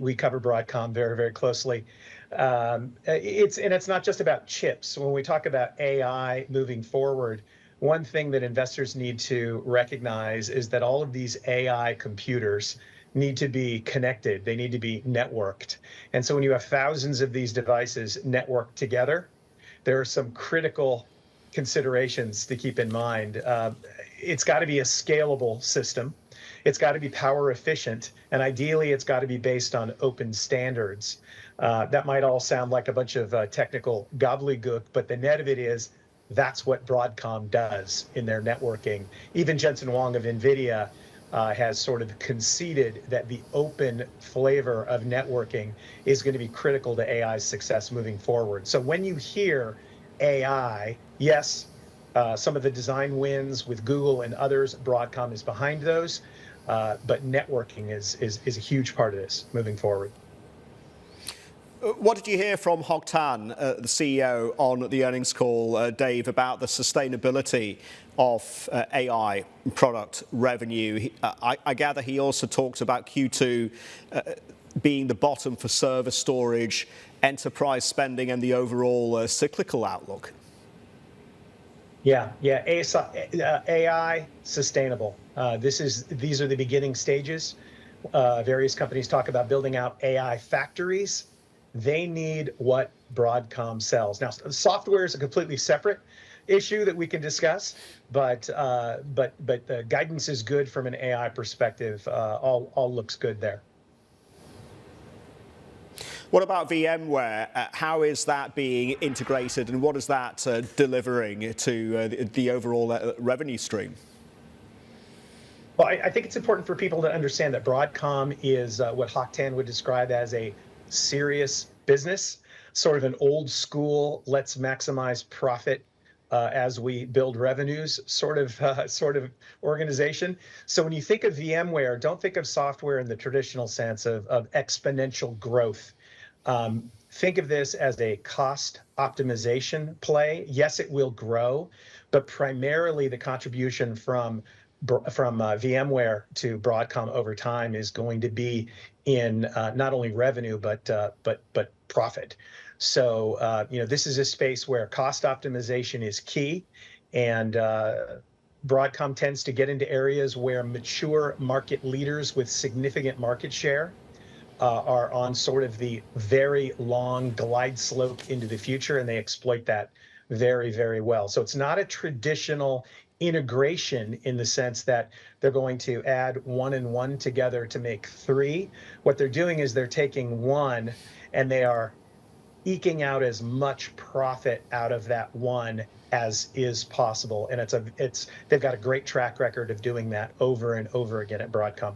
We cover Broadcom very, very closely. It's not just about chips. When we talk about AI moving forward, one thing that investors need to recognize is that all of these AI computers need to be connected. They need to be networked. And so when you have thousands of these devices networked together, there are some critical considerations to keep in mind. It's got to be a scalable system. It's got to be power efficient, and ideally, it's got to be based on open standards. That might all sound like a bunch of technical gobbledygook, but the net of it is that's what Broadcom does in their networking. Even Jensen Huang of NVIDIA has sort of conceded that the open flavor of networking is going to be critical to AI's success moving forward. So when you hear AI, yes, some of the design wins with Google and others, Broadcom is behind those, but networking is a huge part of this moving forward. What did you hear from Hock Tan, the CEO, on the earnings call, Dave, about the sustainability of AI product revenue? I gather he also talked about Q2 being the bottom for server storage, enterprise spending, and the overall cyclical outlook. Yeah, AI sustainable. These are the beginning stages. Various companies talk about building out AI factories. They need what Broadcom sells. Now, software is a completely separate issue that we can discuss, but the guidance is good from an AI perspective. All looks good there. What about VMware? How is that being integrated, and what is that delivering to the overall revenue stream? Well, I think it's important for people to understand that Broadcom is what Hock Tan would describe as a serious business, sort of an old school, let's maximize profit as we build revenues sort of organization. So when you think of VMware, don't think of software in the traditional sense of exponential growth. Think of this as a cost optimization play. Yes, it will grow, but primarily the contribution from VMware to Broadcom over time is going to be in not only revenue but profit. So this is a space where cost optimization is key, and Broadcom tends to get into areas where mature market leaders with significant market share are on sort of the very long glide slope into the future, and they exploit that very, very well. So it's not a traditional integration in the sense that they're going to add one and one together to make three. What they're doing is they're taking one and they are eking out as much profit out of that one as is possible. And they've got a great track record of doing that over and over again at Broadcom.